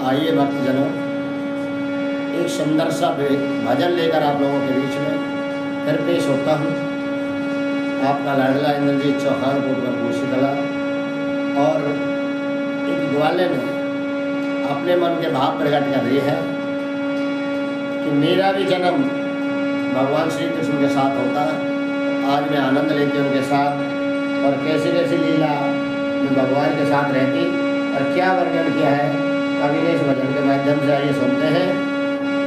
आइए भक्तजनों, एक सुंदर सा भजन लेकर आप लोगों के बीच में फिर पेश होता हूँ। आपका लाडला इंद्रजीत चौहान कोटपुर कला और एक ग्वाले ने अपने मन के भाव प्रकट कर रही है कि मेरा भी जन्म भगवान श्री कृष्ण के साथ होता। आज मैं आनंद लेती उनके साथ और कैसी कैसी लीला में भगवान के साथ रहती और क्या वर्णन किया है अभी इस भजन के माध्यम से आइए सुनते हैं।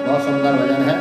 बहुत सुंदर भजन है।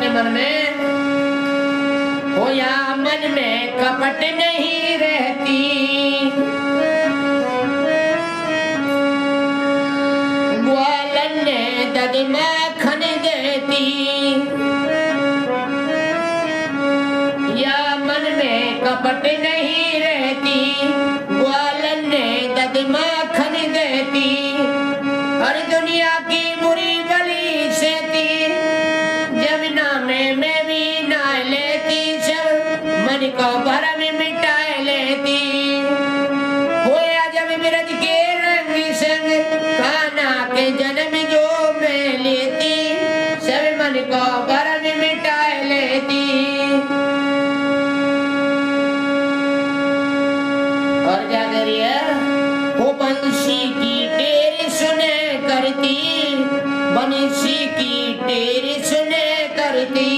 मन में हो या मन में कपट नहीं रहती, ग्वालन ने दद माखन देती। या मन में कपट नहीं रहती, ग्वालन ने दद माखन देती। हर दुनिया की बुरी बली से मन को भरम मिटाए लेती। होया जब बिरज के रंग संग कान्हा के जन्म जो मैं लेती, सब मन को भरम मिटाए लेती। और क्या करिए वो बंसी की टेर सुने करती, बंसी की टेर सुने करती।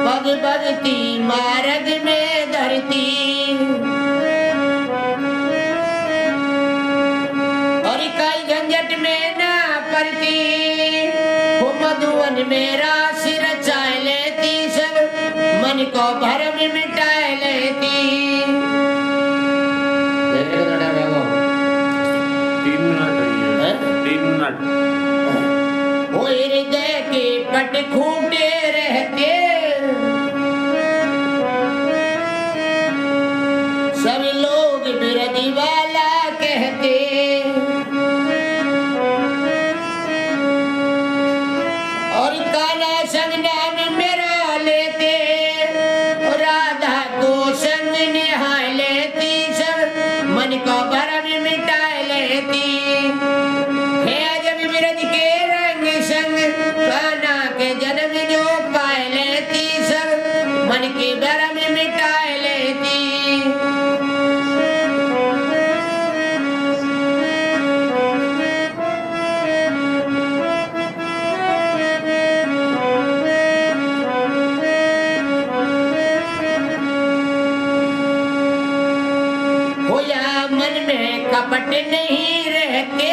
पग बगती मार्ग में धरती, और इकाई झंझट में ना पड़ती। वो मधुवन में रास रचाए लेती, सब मन को भरम मिटाए लेती। 3 मिनट 3 मिनट। वो हृदय के पट खूंटे रहते, सब लोग बिरदी वाला कहते। और काला संग नाम मेरा लेते, और राधा को संग निहाय लेती, सब मन को भरम मिटाए लेती। है जब बिरद के रंग संग कान्हा के जन्म जो पाए लेती, सब मन के भरम मिटाए लेती। कपट नहीं रहते,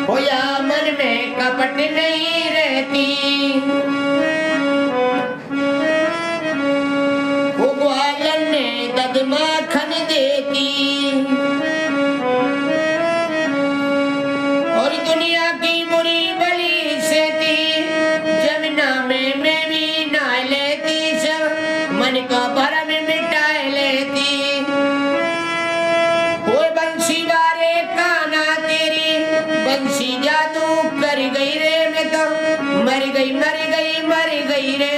होया मन में कपट नहीं रहती। वो ग्वालन ने दद माखन देती, और दुनिया की बुरी बली से थी। जमुना में मैं भी नहा लेती, सब मन को भरम मिटाए लेती। बंसी जादू कर गई रे, मैं तो मर गई मर गई मर गई रे।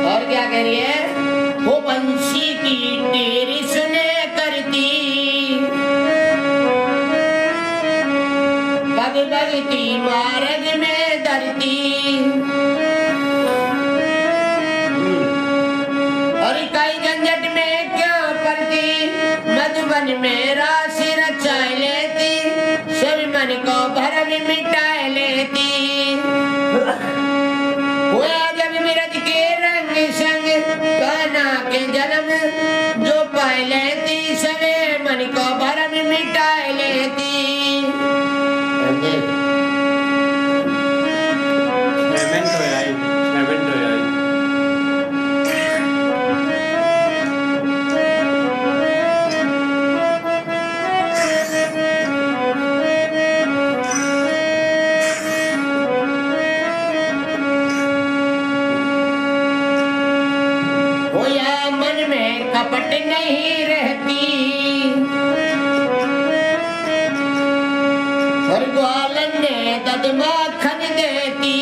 और क्या कह रही है? वो बंसी की तेरी सुने करती, पग भगती मार्ग में धरती, और कई झंझट में क्यों पड़ती, मधुबन में राशि रचा लेती, सभी मन को भरम मिटा लेती। जब मिरज के रंग संग कान्हा के जन्म जो पाए लेती, सवे मन को भरम मिटा लेती। कपट नहीं रहती, और ग्वालन ने दद माखन देती,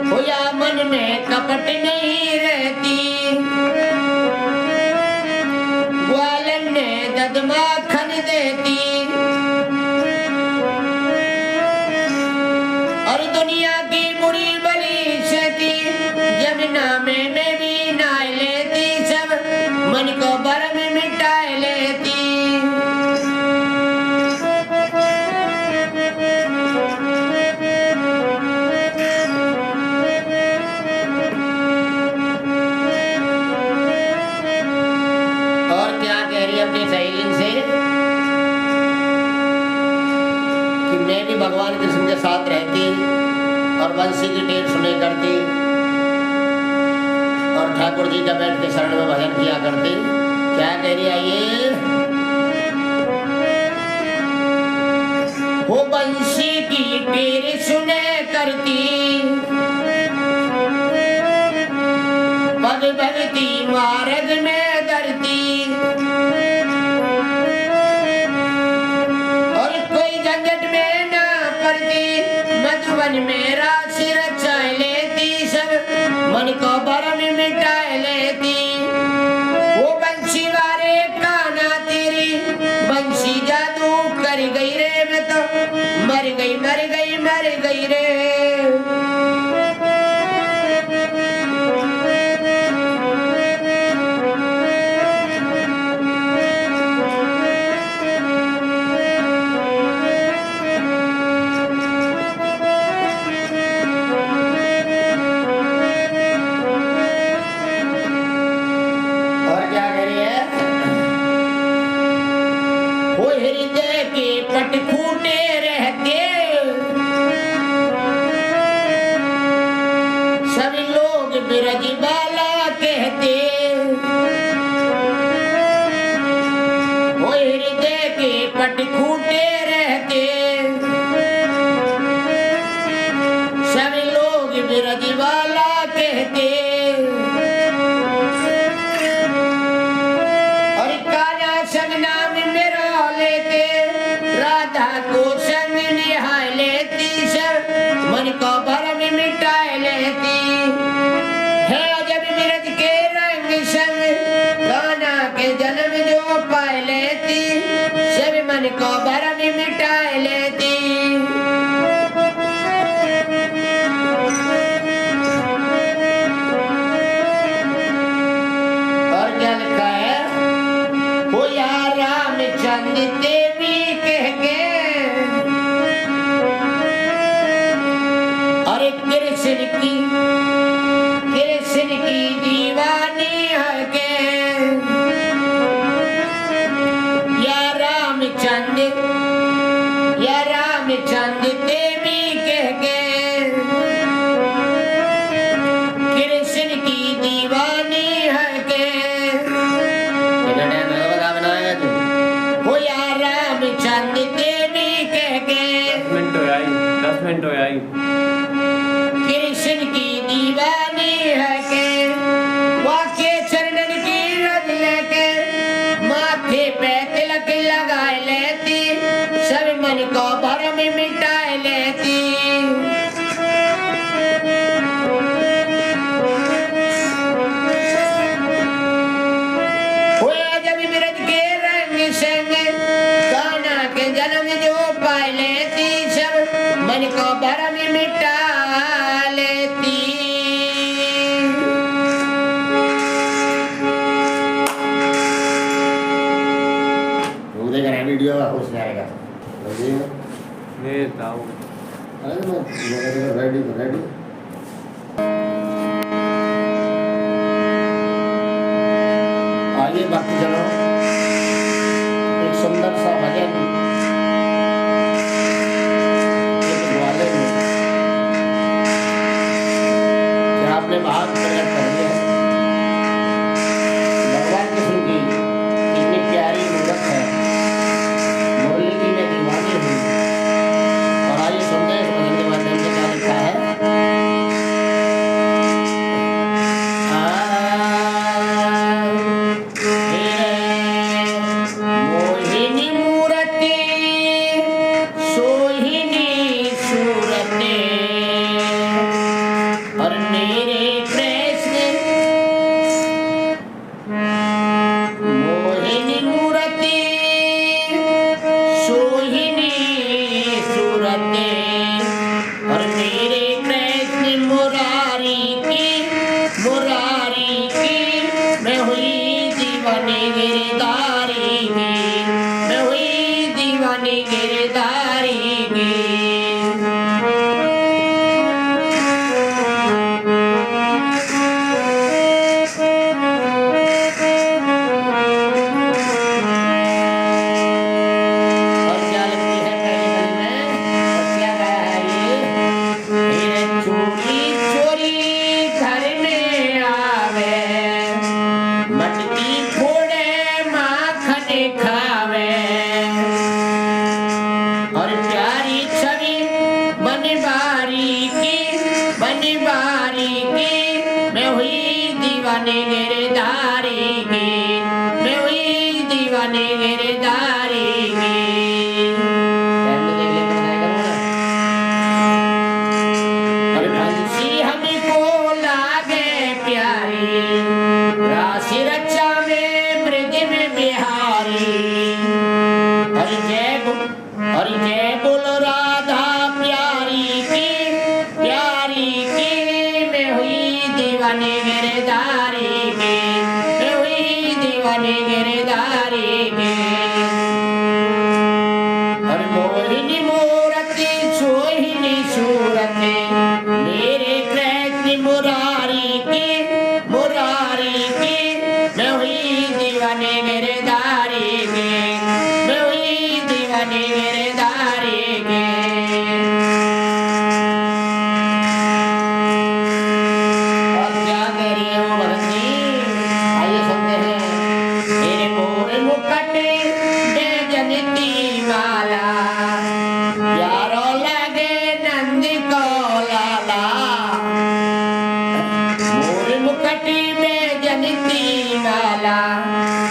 होया मन में कपट नहीं रहती, ग्वालन ने दद माखन देती, और दुनिया की बुरी बली सेती, जमुना में भी नहा लेती, सब मन को भरम मिटा लेती। और क्या कह रही है अपनी सहेली से कि मैं भी भगवान कृष्ण के साथ रहती और बंसी की टेर सुने करती, और ठाकुर जी का बैठ के शरण में भजन किया करते। क्या कह रही है ये? वो बंसी की टेर सुने करती, पग भगती मार्ग में धरती, और कोई झंझट में ना पड़ती, मधुबन में राशि रचा लेती, सब मन को भरम मिटा लेती। वो बंसी वाले कान्हा तेरी बंसी जादू कर गई रे, मैं तो मर गई मर गई मर गई रे। पट फूटे रहते, सभी लोग बिरज बाला कहते, वो हृदय के पट फूटे रहते, सभी लोग बिरज बाला कहते, और कान्हा संग नाम मेरा लेते, राधा को संग निहा लेती, सब मन को भरम मिटा लेती। है जब मिरज के रंग संग कान्हा के जन्म जो पा लेती, सब मन को भरम मिटा लेती। रेडी तो रेडी। आइए बाकी चलो एक सुंदर सा भजन एक ग्वाले में कि आपने बात प्रकट कर दिया भगवान कृष्ण की इतनी प्यारी मूर्त है, मुरली की मैं दीवानी हूँ। और आइए सुनते हैं इस भजन के माध्यम से क्या लिखा है। मोहिनी मूर्ति सोहिनी सूरते और मेरे कृष्ण मोहिनी मूर्ति सोहिनी सूरते और मेरे कृष्ण मुरारी की मैं हुई दीवानी गिरधारी की, मैं हुई दीवानी गिरधारी की। और क्या लगती है पहली गली में और क्या गाया है ये। मेरे चोरी चोरी घर में आवे, मटकी फोड़े माखन खावे और प्यारी छवि बनबारी की मैं हुई दीवानी गिरधारी की, मैं हुई दीवानी गिरधारी की। टाइम तो देख ले तो बताया करूँ ना। और बंसी हमको लागे प्यारी, राशि रक्षा में मृग में बिहारी और जय बोलो राधा प्यारी की मैं हुई दीवानी गिरधारी की, मैं हुई दीवानी गिरधारी की। और मोहिनी मूर्ति सोहिनी सूरते मेरे कृष्ण मुरारी की मैं हुई दीवानी गिरधारी की, मैं हुई दीवानी गिरधारी की। और क्या कह रही है वो भगत जी, आइए सुनते हैं। मेरे मोर मुकुट में जनिती माला, प्यारो लगे नंद को लाला। मोर मुकुट में जनिती माला,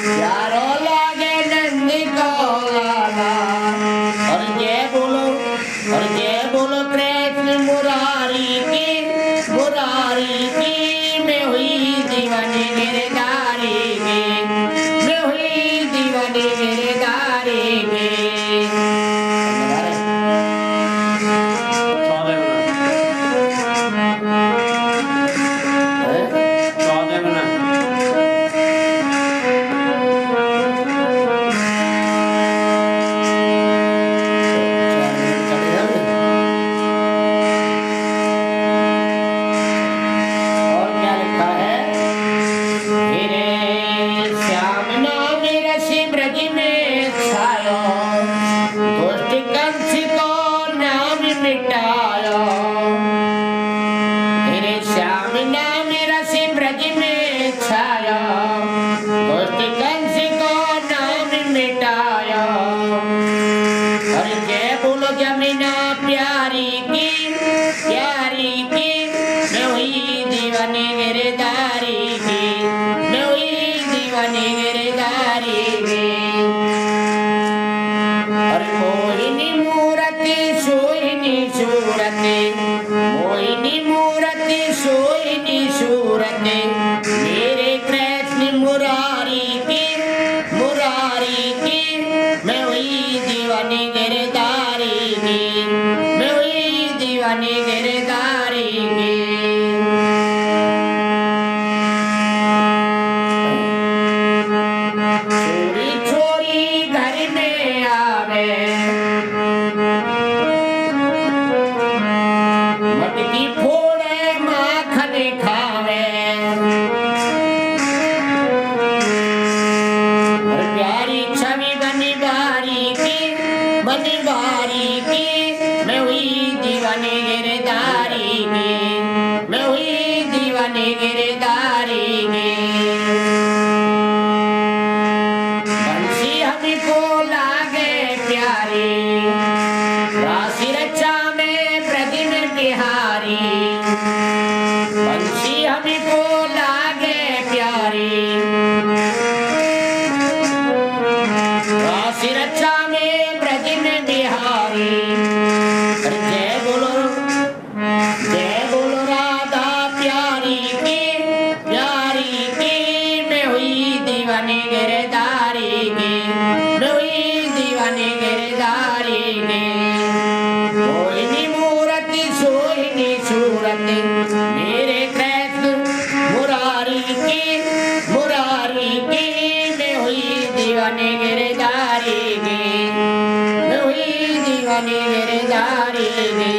प्यारो लगे नंद को लाला। और जय बोलो कृष्ण मुरारी की मैं हुई दीवानी गिरधारी की, मैं हुई दीवानी गिरधारी की। 14 मिनट दीवानी गिरधारी गे बंसी हमको लागे प्यारी राशि रक्षा में प्रतिम बिहारी बंसी हमको लागे प्यारी राशि रक्षा में प्रतिम बिहारी जय बोलो राधा प्यारी की मैं हुई दीवानी गिरधारी की मैं हुई दीवानी गिरधारी की मोहिनी मूर्ति सोहिनी सूरत मेरे कृष्ण मुरारी की मैं हुई दीवानी गिरधारी की मैं हुई दीवानी गिरधारी की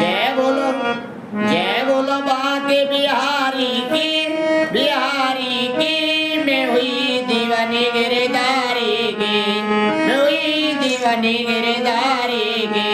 जय बोलो बाके बिहारी की मैं हुई दीवानी गिरधारी की मैं हुई दीवानी गिरधारी की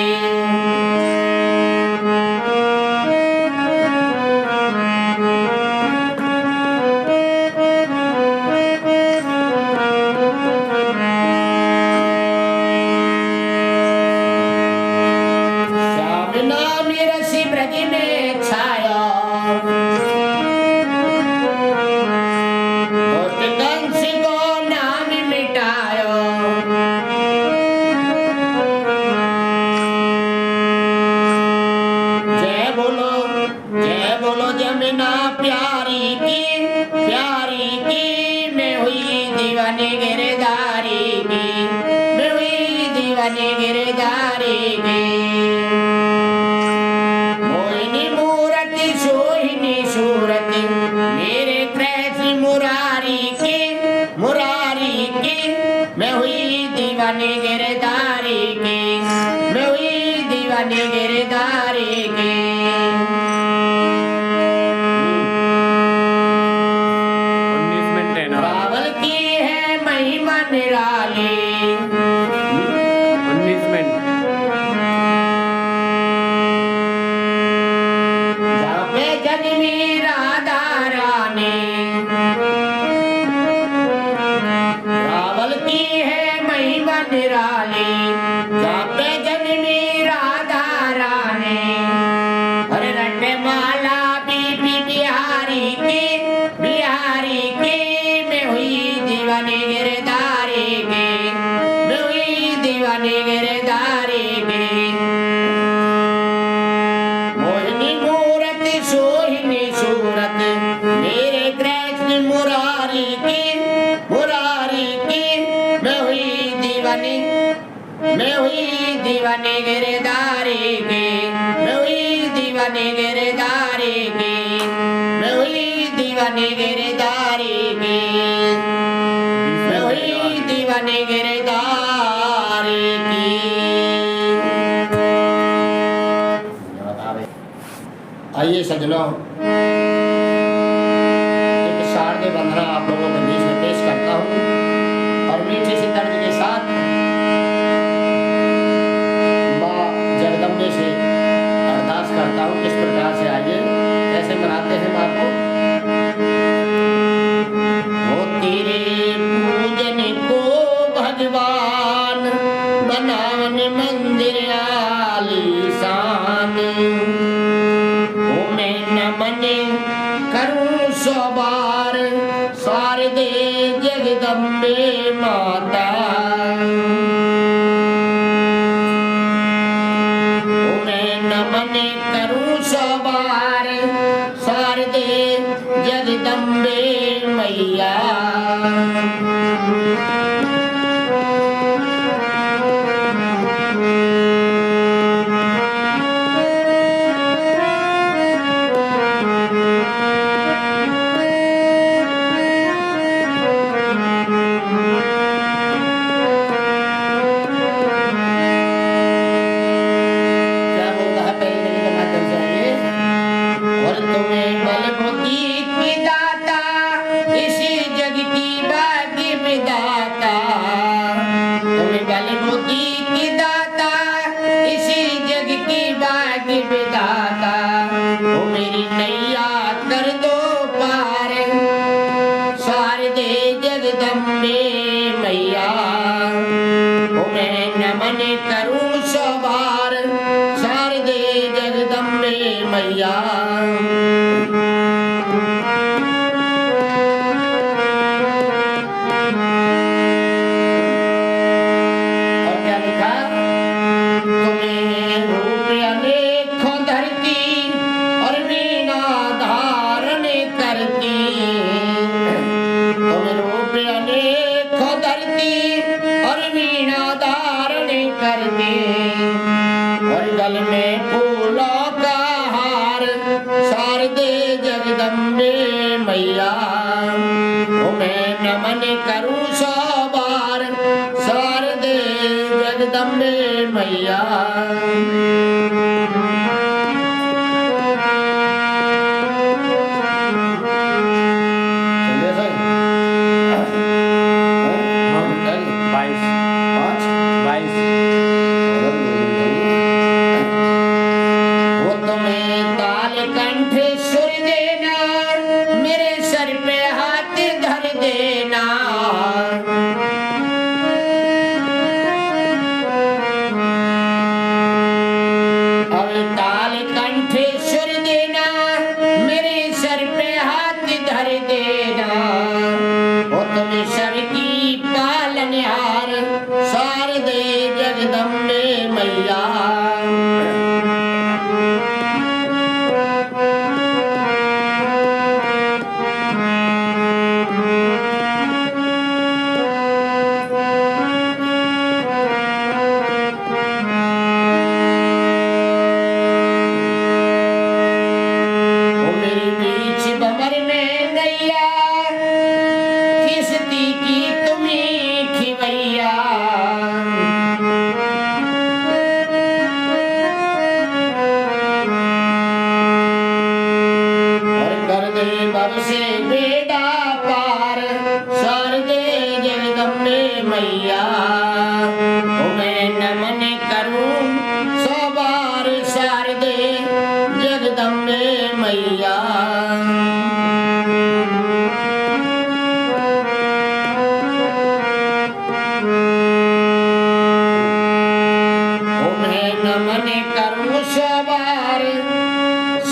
जमुना प्यारी की मैं हुई दीवानी गिरधारी की मैं हुई दीवानी गिरधारी की मोहिनी मूर्ति सोहिनी सूरत मेरे कृष्ण मुरारी की मैं हुई दीवानी गिरधारी की मैं हुई दीवानी गिरधारी की निराली 19 मिनट जहाँ पे जन्मी राधा रानी रावल की है महिमा निराली जहाँ पे जन्मी राधा रानी हरे रटे माला बीबी बिहारी की मैं हुई दीवानी गिरधारी की मैं हुई दीवानी गिरधारी की मोहिनी मूर्ति सोहिनी सूरत मेरे कृष्ण मुरारी की मैं हुई दीवानी गिरधारी की मैं हुई दीवानी गिरधारी की मैं हुई दीवानी गिरधारी की मैं हुई दीवानी गिरधारी की आइए सज्जनों एक शारदीय वंदना आप लोगों के बीच में पेश करता हूँ और मीठी सी तर्ज के साथ माँ जगदम्बे से अरदास करता हूँ किस प्रकार से आइए कैसे मनाते हैं माँ को वो तेरे पूजन को भगवान बनावन मंदिर आलीशान मैं नमन करूं सौ बार शारदे जगदम्बे माता मैं नमन करूं सौ बार शारदे जगदम्बे मैया मैया। और क्या लिखा? तुम्हें रूप अनेकों धरती और वीणा धारण करती। तुम्हें रूप अनेकों धरती और वीणा धारण करती। और गल में फूलों का हार शारदे जगदम्बे मैया। मैं नमन करूं सौ बार शारदे जगदम्बे मैया। शारदे जगदम्बे मैया। मेरे बीच भंवर में नैया किसती की तुम्हें खिवैया। भव से बेड़ा पार शारदे जगदम्बे मैया। मैं नमन करूं सौ बार शारदे जगदम्बे मैया। मैं नमन करूं सौ बार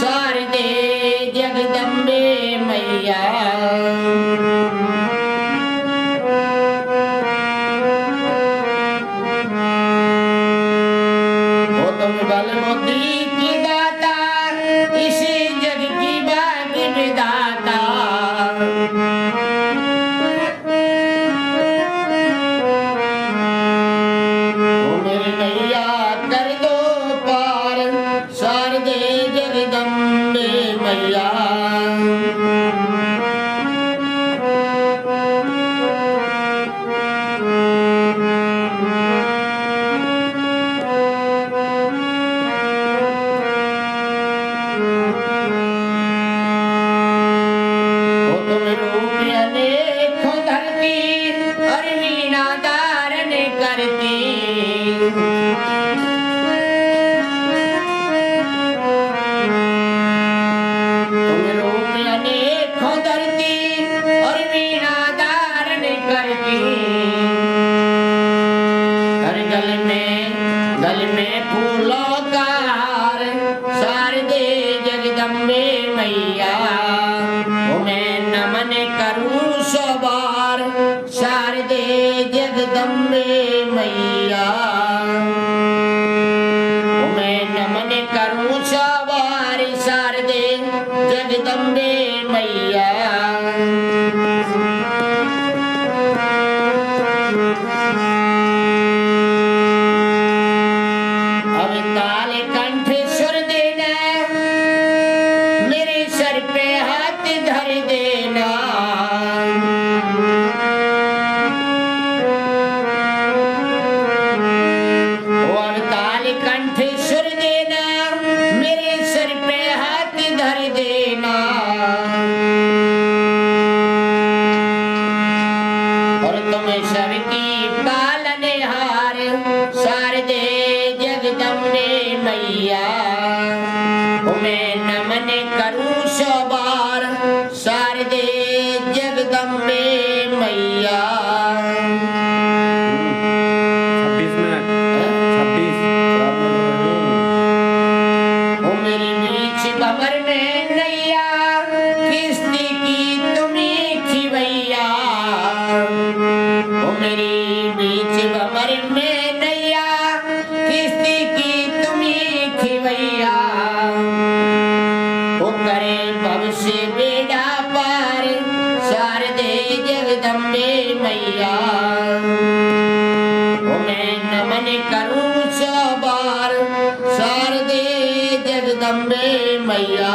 शारदे जगदम्बे मैया। वो तुम बल बुद्धि की दाता इसी जग की भाग्य विधाता। वो मेरी नैया कर दो पार शारदे जगदम्बे मैया। अनेकों धरती और वीणा धारण करती। तुम रूप अनेकों धरती और वीणा धारण करती। हर गल में फूलों का हार शारदे जगदम्बे मैया। मैं नमन करूं सौ बार शारदे जगदम्बे मैया। मैं नमन करूं सौ बार शारदे जगदम्बे मैया। अब ताल कंठ सुर देना मेरे सर पे हाथ धर देना। और ताल कंठ सुर देना मेरे सर पे हाथ धर देना। और तुम सबकी पालनहार शारदे जगदम्बे जगदम्बे मैया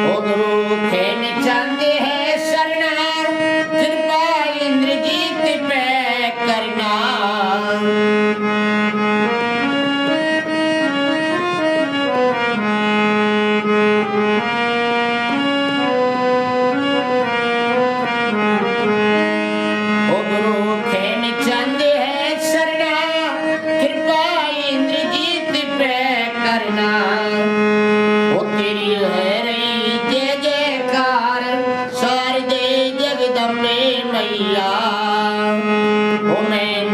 ओ गुरु खेन चंद है शरणा कृपा इंद्रजीत पे करना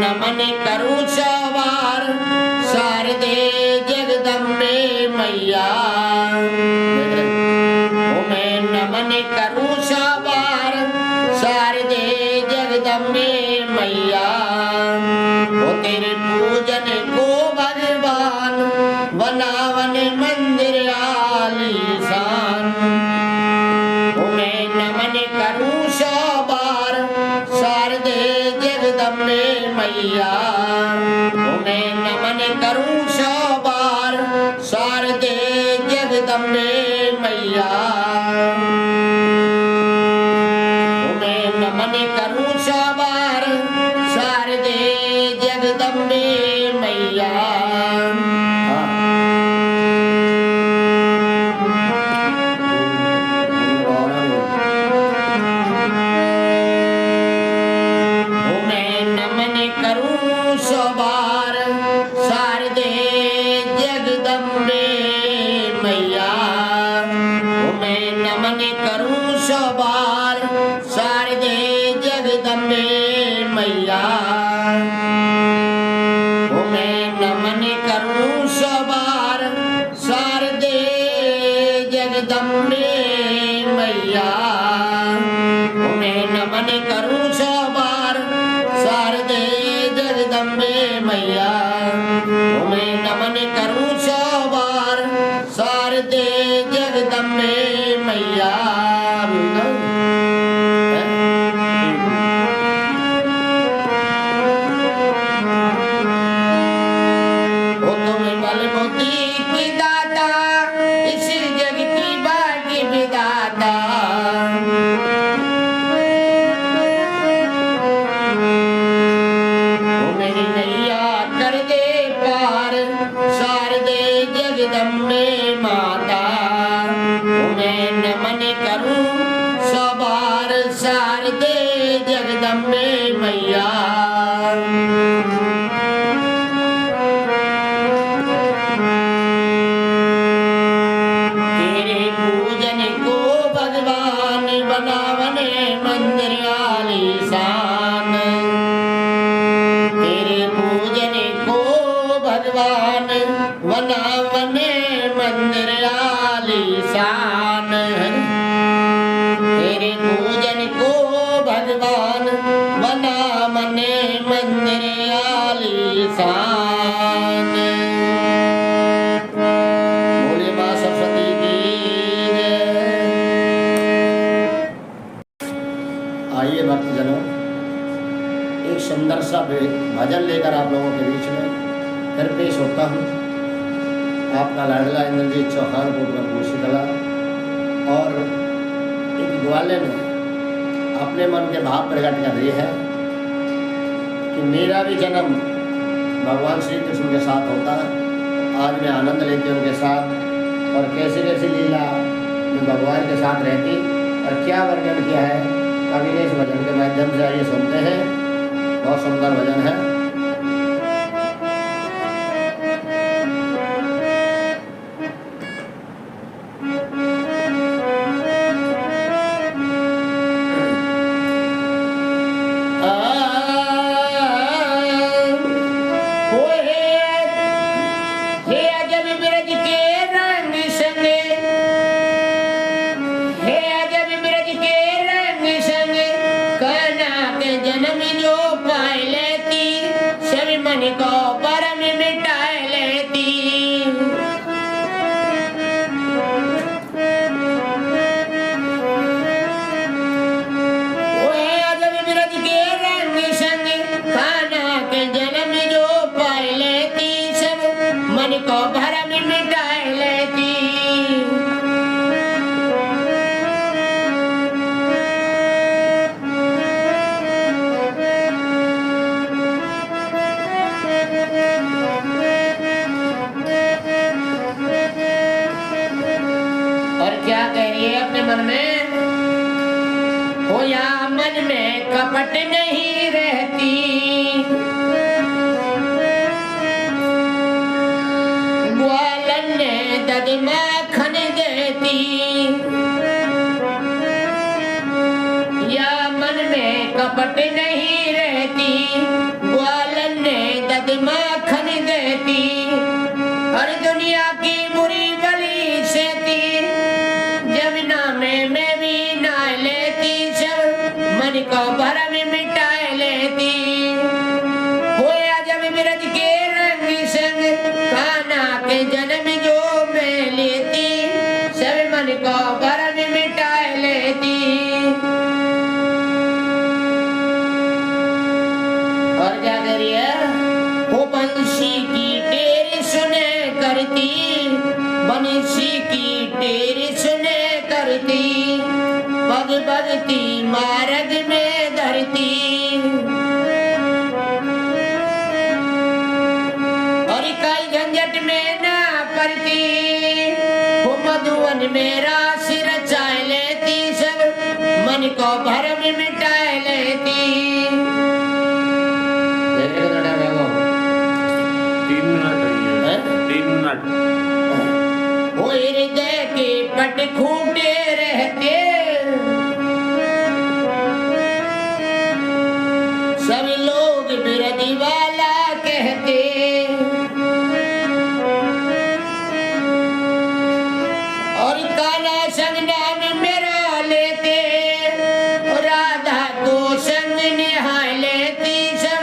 नमन करूं सवार शारदे जगदम्बे मैया मैं नमन करूं सवार शारदे जगदम्बे मैया वो तेरे पूजन को भगवान बनावन मंदिर आलीशान मैं नमन करूं सवार शारदे जगदम्बे मैया मैं नमन करूं सवार शारदे जगदम्बे मैया मैं नमन करूं सवार शारदे जगदम्बे मैया सवार शारदे जगदम्बे मैया मैं नमन करूं सवार शारदे जगदम्बे मैया मैं नमन करूं सवार शारदे जगदम्बे मैया मैं नमन करूं सवार शारदे जगदम्बे मैया मैं नमन करूं सवार शारदे जगदम्बे मैया ओ तुम्हें बल बुद्धि की दाता इस जग की भाग्य विधाता शारदे जगदम्बे माता मैं नमन करूं सवार शारदे जगदम्बे मैया तेरे पूजन को भगवान बनावने मंदिर आलीशान तेरे पूजन को भगवान बनावने मंदिर आलीशान तेरे पूजन को भगवान बनावने मंदिर आलीशान बोले मां सरस्वती की जय। आइए भक्तजनों एक सुंदर सा भजन लेकर आप लोगों के बीच में फिर पेश होता हूँ। आपका लाडला इंद्रजीत चौहान कोटवर कोशीकला और एक ग्वाले ने अपने मन के भाव प्रकट कर दिए है कि मेरा भी जन्म भगवान श्री कृष्ण के साथ होता। आज मैं आनंद लेती हूँ उनके साथ और कैसे कैसे लीला में भगवान के साथ रहती और क्या वर्णन किया है अभी इस भजन के माध्यम से आइए सुनते हैं। बहुत सुंदर भजन है। जन्म जो पाए लेती सभी मन को परम मिटाए लेती। वो है अजब ब्रज के रंग संग खाना के जन्म जो पाए लेती कपट नहीं रहती, ग्वालन ने दद माखन देती, या मन में कपट नहीं रहती, ग्वालन ने दद माखन देती, हर दुनिया की बुरी बली सेती, जमुना में मैं भी नहा लेती, सब मन को भरम मिटाए लेती, होया जब बिरज के रंग संग, कान्हा के जन्म जो मैं लेती, सब मन को भरम मिटाए लेती। और क्या करिए, वो बंसी की टेर सुने करती, बंसी की टेर सुने करती, पग भगती मार्ग में धरती, और कई झंझट में ना पड़ती, वो मधुवन में रास रचाए लेती, सब मन को भरम मिटाए लेती। 3 मिनट है, 3 मिनट। वो हृदय के पट खूंटे रहते, सब लोग बिरदी वाला कहते, और कान्हा संग नाम मेरा लेते, और राधा को संग निहा लेती, सब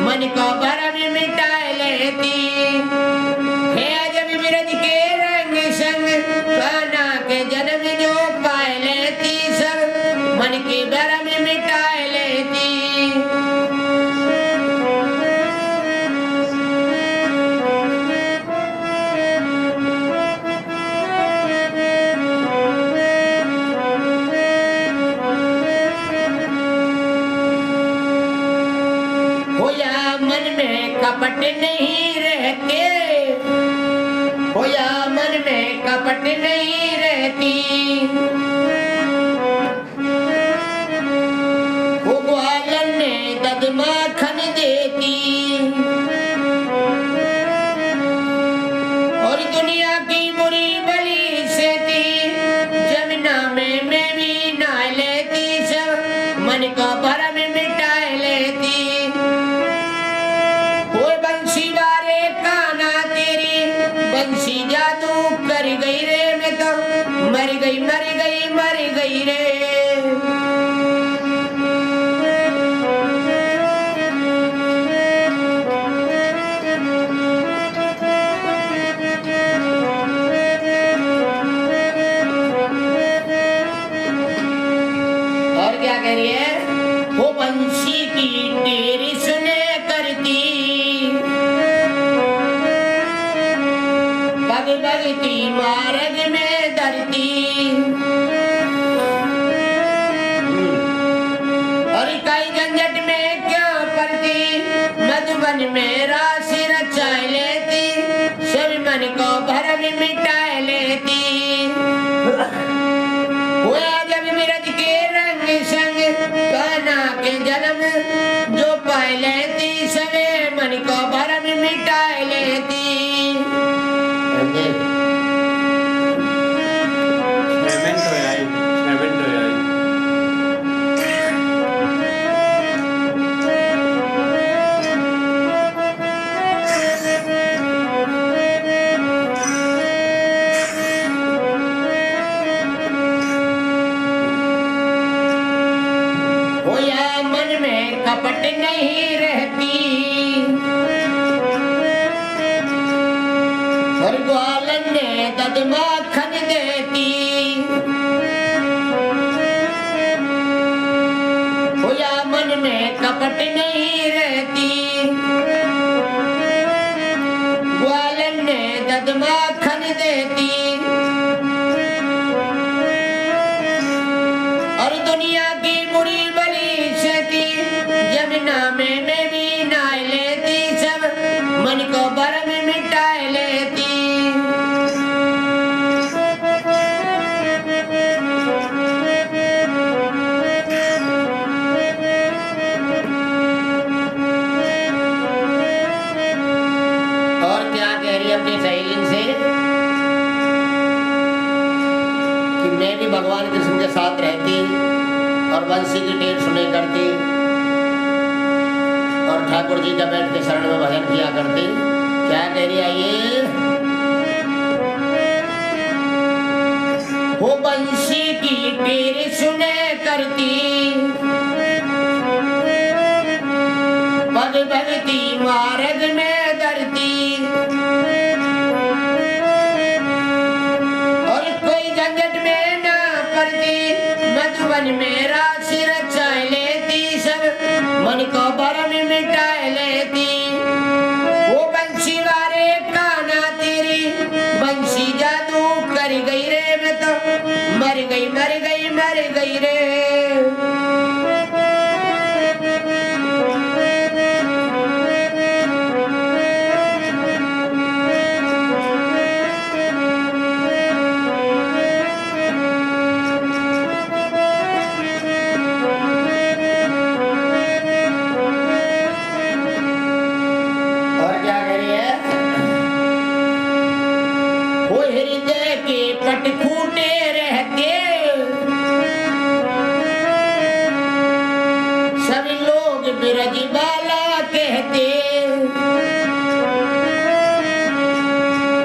मन को भरम मिटाए लेती, है जब बिरज के रंग संग, कान्हा के जन्म जो पाए लेती, सब मन के भरम मिटाए लेती। होया मन में कपट नहीं रहते, होया मन में कपट नहीं रहती, वो ग्वालन ने दद माखन देती, और दुनिया की बुरी बली सेती, जमुना में मैं भी नहा लेती, सब मन को भरम मिटाए लेती, वो बंसी वारे कान्हा तेरी, बंसी जादू कर गई रे, मैं तो मर गई मर गई मर गई रे। और क्या करिए, वो बंसी की टेरी सुने करती, पग भगती मार्ग में धरती, और कई झंझट में क्यों पड़ती, मधुबन में रास रचाए लेती, सब मन को भरम मिटाए लेती, हुआ जब बिरज के रंग संग, कान्हा के जन्म जो पाए लेती, सवे मन को भरम मिटाए लेती। 7 तो आई, 7 तो आई। होया मन में कपट नहीं रहती, और ग्वालन ने दद माखन देती, होया मन में कपट नहीं रहती, ग्वालन ने दद माखन देती, और दुनिया की बुरी बली सेती, जमुना में मैं भी नहा लेती, सब मन को भरम मिटाए लेती। अपनी सहेली से कि मैं भी भगवान कृष्ण के साथ रहती और बंसी की टेप सुने करती और ठाकुर जी का बैठ के शरण में भजन किया करती। क्या कह रही आइए, हो बंसी की टेर सुने करती पग भगती मार्ग में धरती और कोई झंझट में ना पड़ती मधुबन में राशि रचा लेती सब मन को भरम मिटा लेती। वो बंसी वारे काना तेरी बंसी जादू कर गई रे मैं तो मर गई मर गई मर गई रे। पट फूटे रहते सभी लोग बिरज बाला कहते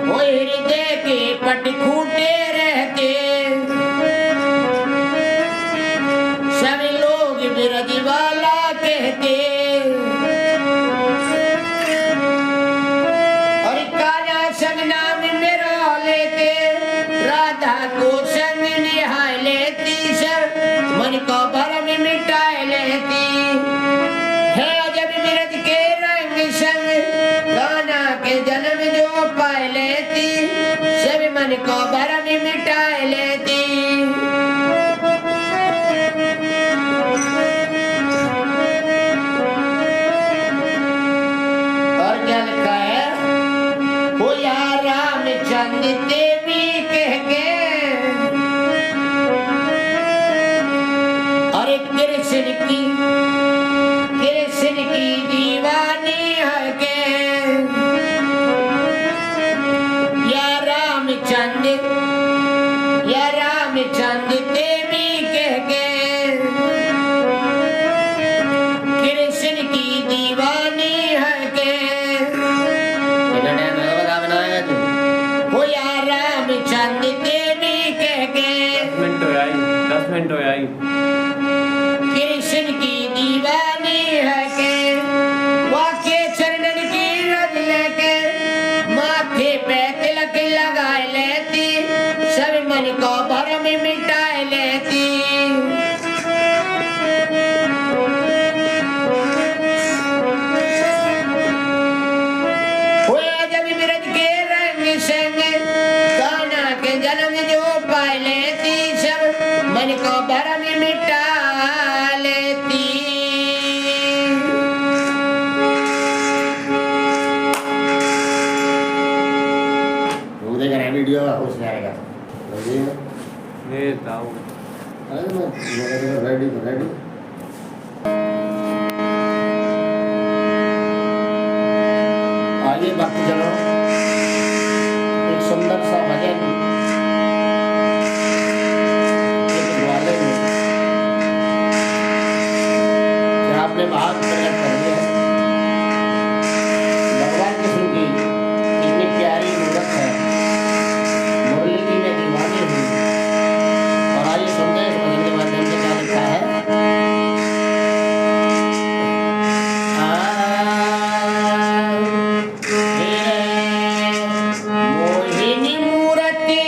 वो हृदय के पट फूटे रहते सभी लोग बिरज बाला कहते और काना संग नाम मेरा लेते राधा को संग निहाय लेती सब मन को भरम मिटा लेती है जब बिरज के रंग संग कान्हा के जन्म जो पा लेती सब मन को भरम मिटा लेती। और क्या लिखा है, हो या रामचंद्र देवी कह के कृष्ण की दीवानी है के या रामचंद्र देवी कह के कृष्ण की दीवानी है के बनाएगा तू हो या रामचंद्र देवी कह के 10 मिनट हो आई कृष्ण की दीवानी है के वाके चरणन की रज लेके माथे पे तिलक लगा लेती सब मन को भरम मिटा लेती। हुआ जब बिरज के रंग संग कान्हा के जन्म जो पा लेती सब मन को भरम मिटा लेती। वीडियो उसमें आएगा रेडी रेडी। आइए बाकी चलो एक सुंदर सा भजन ग्वाले में आपने बात प्रकट कर दिया है। भगवान कृष्ण की इतनी प्यारी मूर्त है, मुरली की मैं दीवानी हूँ। और आइए सुनते हैं इस भजन के माध्यम से क्या लिखा है। मोहिनी मूर्ति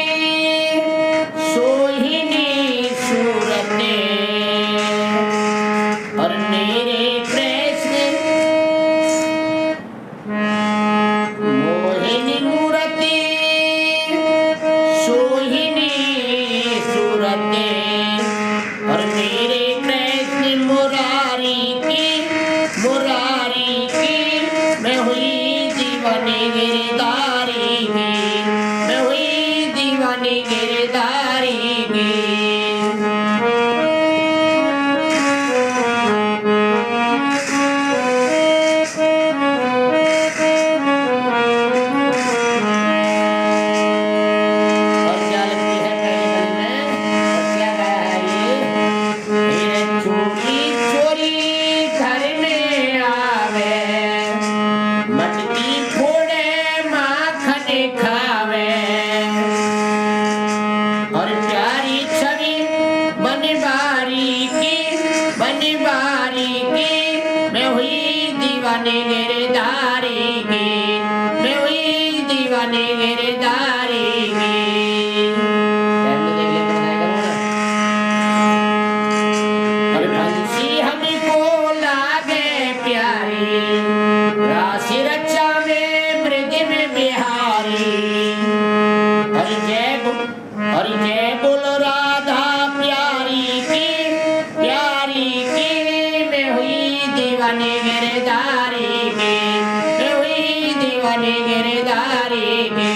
दीवानी गिरधारी के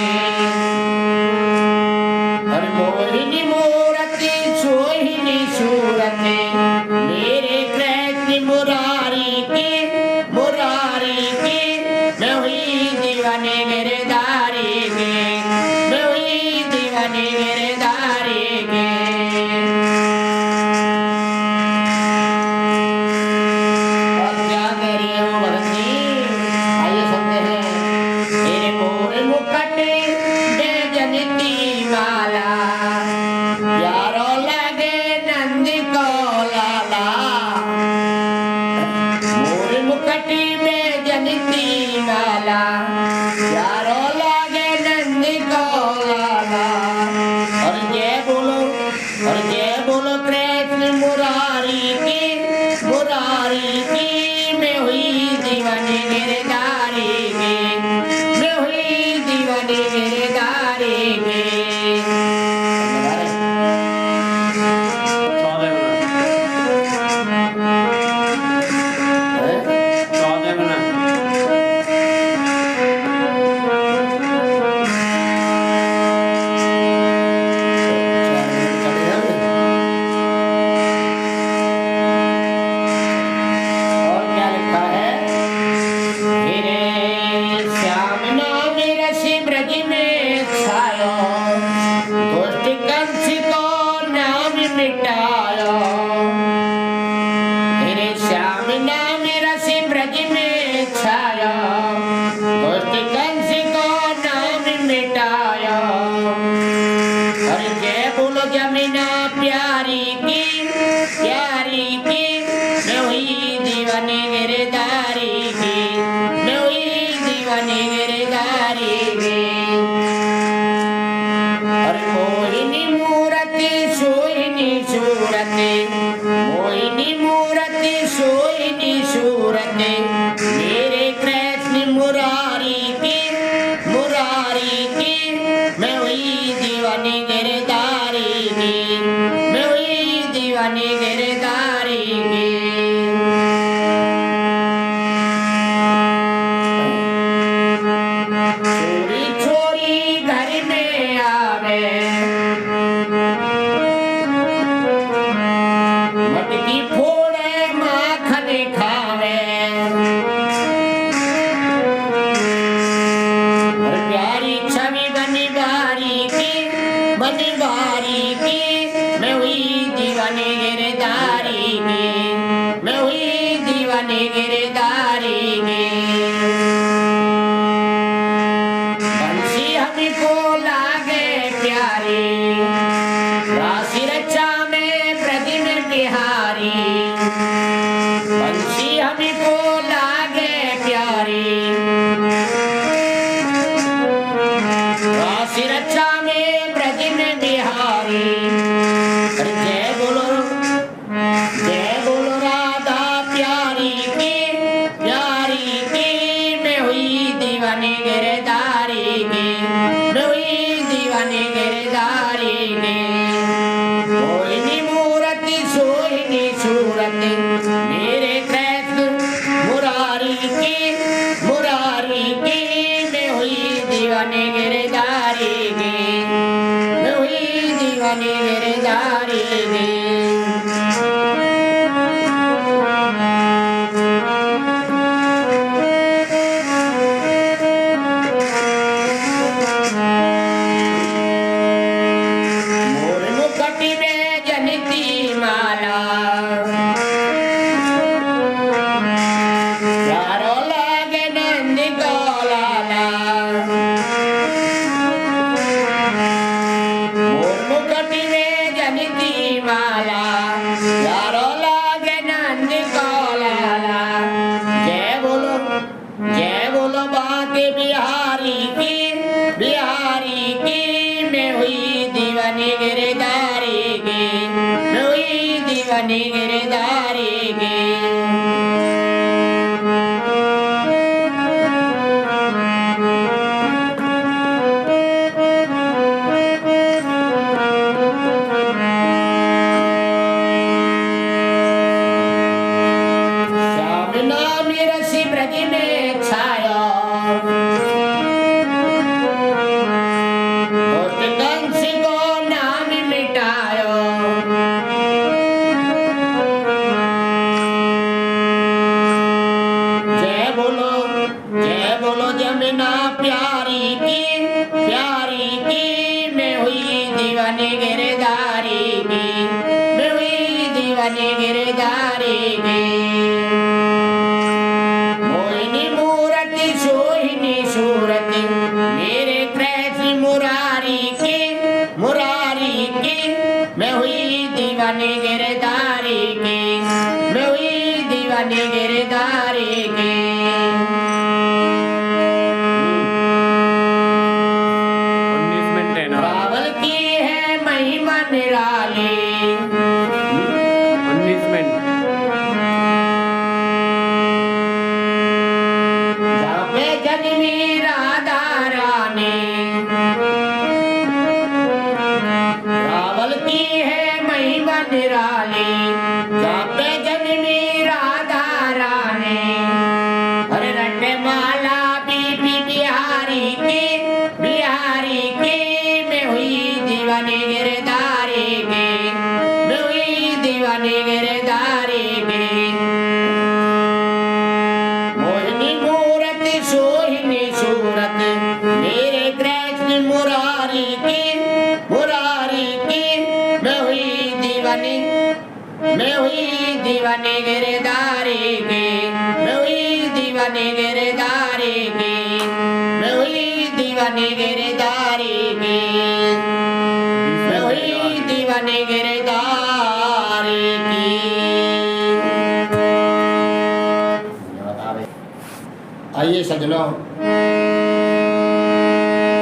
अरे मोहिनी मूरति सोहिनी सूरति मेरे कृष्ण मुरारी की मैं हुई दीवानी गिरधारी की मैं हुई दीवानी गिरधारी की सजना प्यारी की मैं हुई दीवानी गिरधारी की, मैं हुई दीवानी गिरधारी की। मोहिनी मूरति सोहिनी सूरत मेरे कृष्ण मुरारी की, मैं हुई दीवानी गिरधारी की, मैं हुई दीवानी गिरधारी की। 19 मिनट है ना। रावल की है महिमा निराली। 19 मिनट। जहाँ पे जन्मी राधा रानी, रावल की है महिमा निराली। जहाँ पे जन्मी राधा रानी, हरे रट माला बीबी बिहारी की मैं हुई दीवानी गिरधारी की, मैं हुई दीवानी गिरधारी की। मोहिनी मूरत सोहिनी सूरत मेरे कृष्ण मुरारी की, मैं हुई दीवानी, मैं हुई दीवानी गिरधारी की, मैं हुई दीवानी गिरधारी की, मैं हुई दीवानी गिरधारी की, मैं हुई दीवानी गिरधारी की। आइए सजनों,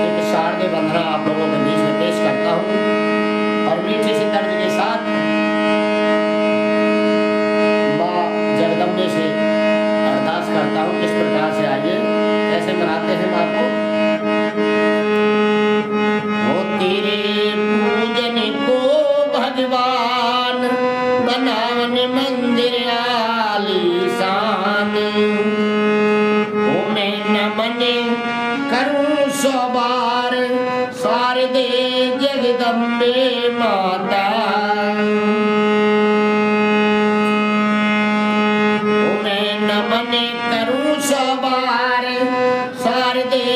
एक शारदीय वंदना आप लोगों के बीच में पेश करता हूँ और मीठी सी तर्ज के साथ माँ जगदम्बे से अरदास करता हूँ। किस प्रकार से आइए कैसे मनाते हैं माँ को। हो तेरे पूजन को भगवान बनावन मंदिर आलीशान, ओ मैं नमन करूं सौ बार शारदे जगदम्बे माता। ओ मैं नमन करूं सौ बार शारदे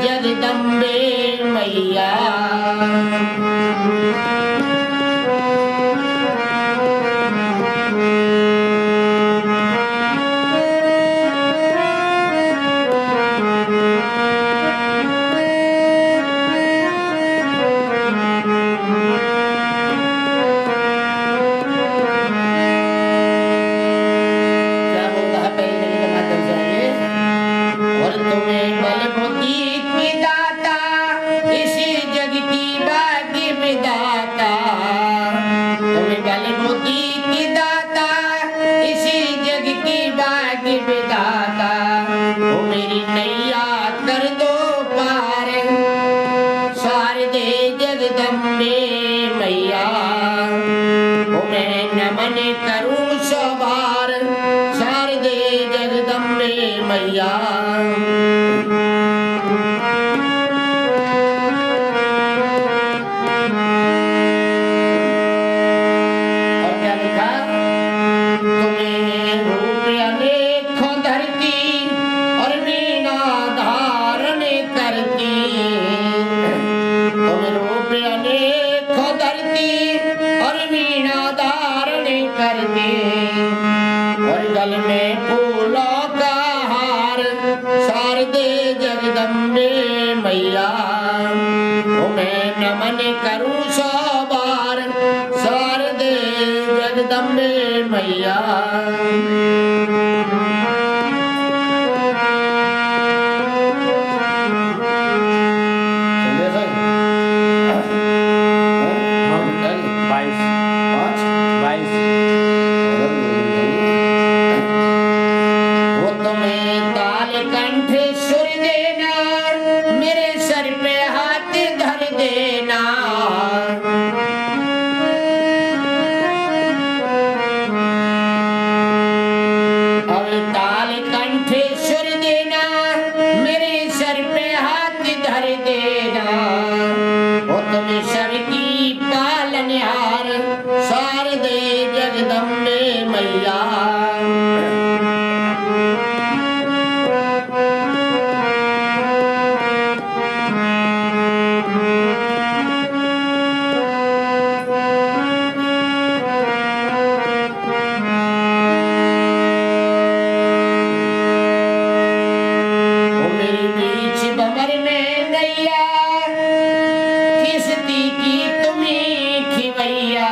जगदम्बे मैया। क्या बोलता है पहले कली के माध्यम से आइए। और तुम्हें बल बुद्धि की दाता, इसी जग की भाग्य विधाता। तुम्हें बल बुद्धि की दाता, इसी जग की भाग्य विधाता। ओ मेरी नैया कर दो पार शारदे जगदम्बे मैया। ओ मैं नमन करूं सौ बार शारदे जगदम्बे मैया। और क्या लिखा। तुम्हें रूप अनेकों धरती और वीणा धारण करती। तुम्हें रूप अनेकों धरती और वीणा धारण करती। और गल में फूलों का हार शारदे जगदम्बे मैया। ओ मैं नमन करूं सौ बार शारदे जगदम्बे मैया। चलिए सर। हाँ, 22 पाँच 22 वो तुम्हें ताल कंठ सुर देना, मेरे सर पे हाथ धर देना। अब ताल कंठ सुर देना, मेरे सर पे हाथ धर देना। वो तुम्हें सबकी पालनहार शारदे जगदम्बे मैया। मेरी बीच भंवर में नैया किसती की तुम्ही खिवैया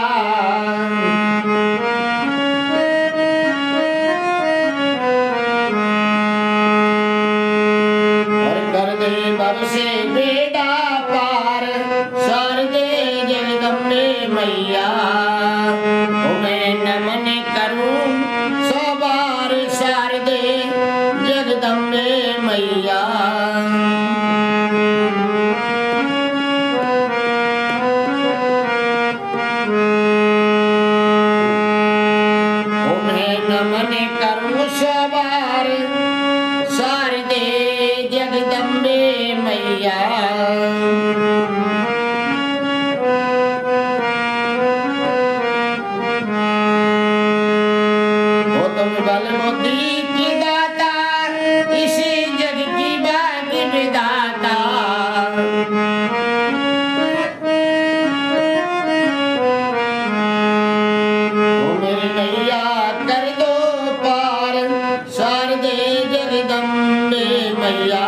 और कर दे भव से बेड़ा पार सार दे जगदम्बे मैया मैं नमन करूं सौ बार सार दे जगदम्बे मैया मैं नमन करूं सौ बार सार दे जगदम्बे मैया बल बुद्धि की दाता इसी जग की भाग्य विधाता ओ मेरी नैया कर दो पार सार दे जगदम्बे मैया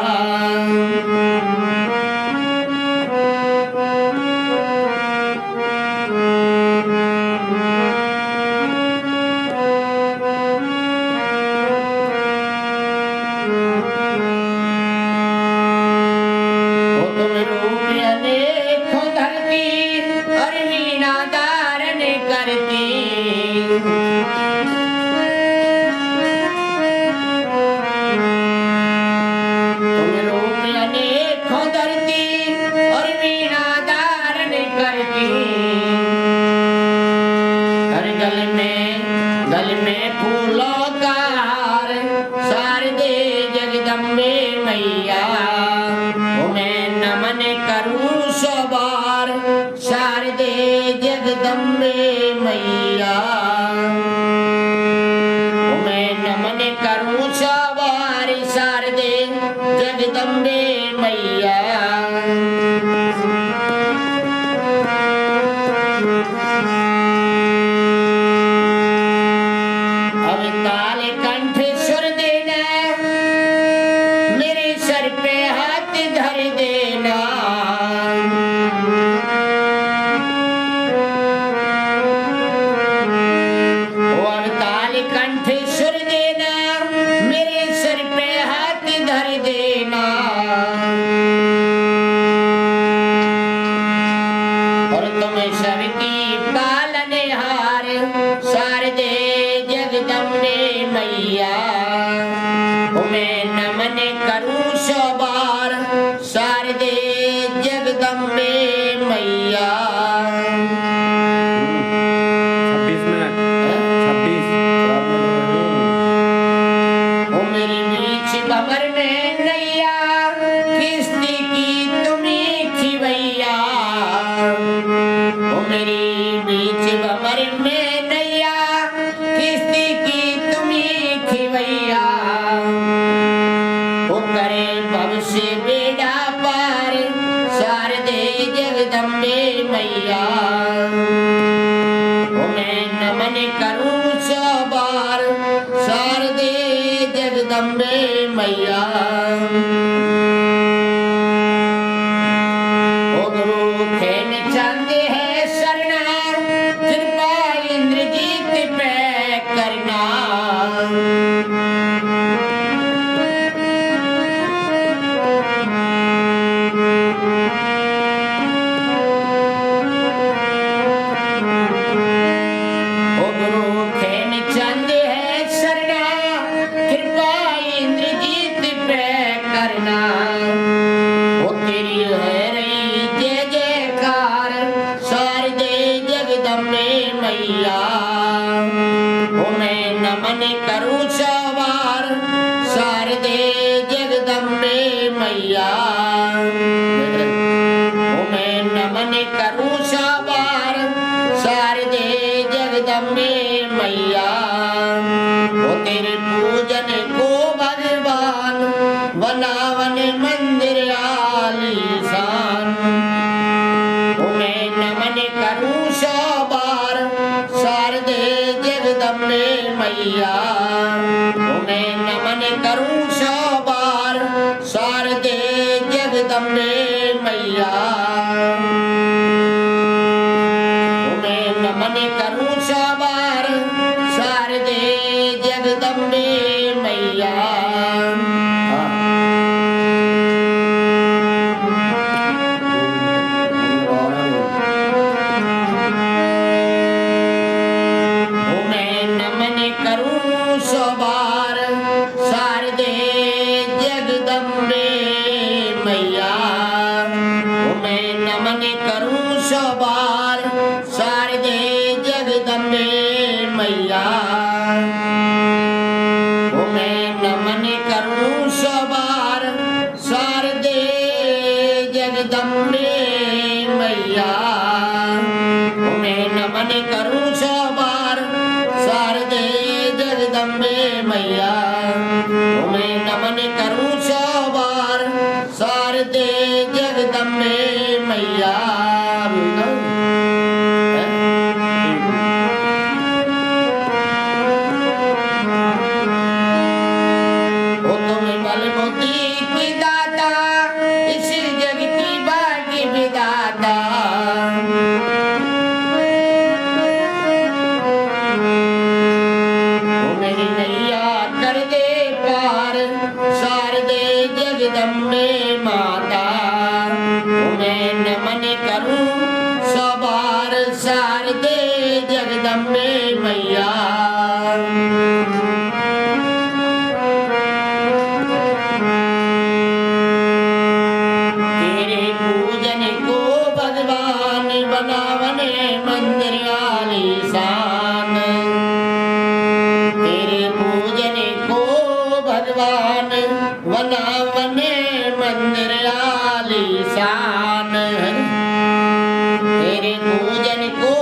गल में फूलों का हार सार दे जगदम्बे मैया मैं नमन करूं सौ बार सार दे जगदम्बे मैया मैं नमन करूं सौ बार सार दे जगदम्बे मैया मैं नमन करूं सौ बार सार दे जगदम्बे मैया 26 मिनट 26 ओ मेरी बीच भंवर में नैया किसती की तुम्ही खिवैया ओ मेरी बीच भंवर में नैया किसती की तुम्ही खिवैया करे भव से बेड़ा पार सार दे जगदम्बे मैया मैं नमन करूं सौ बार सार दे जगदम्बे मैया ओ गुरु खेन चांदे है शरणा कृपा इंद्रजीत पे करना मैया मैं नमन करूं सौ बार सार दे जगदम्बे मैया मैं नमन करूं सौ बार सार दे जगदम्बे मैया वो तेरे पूजन को भगवान बनावन मंदिर आलीशान मैं नमन करूं सौ बार सार दे जगदम्बे मैया मैं नमन करूं सौ बार सार जगदम्बे मैया तुम्हें नमन करूं सवार शारदे जगदम्बे मैया सवार शारदे जगदम्बे मैया मैं नमन करूं सवार शारदे जगदम्बे मैया मैं नमन करूं सवार शारदे जगदम्बे मैया मैं नमन करूं सवार शारदे जगदम्बे मैया तुम्हें नमन करूं सवार शारदे जगदम्बे मैया ओ तुम्हें बल बुद्धि की दाता इस जग की बाकी विदाता शारदे जगदम्बे माता तुम्हें नमन करूं सवार शारदे जगदम्बे मैया तेरे पूजन को भगवान बनावने मंदिर आलीशान तेरे पूजन को भगवान बनावने मंदिर आलीशान तेरे पूजन को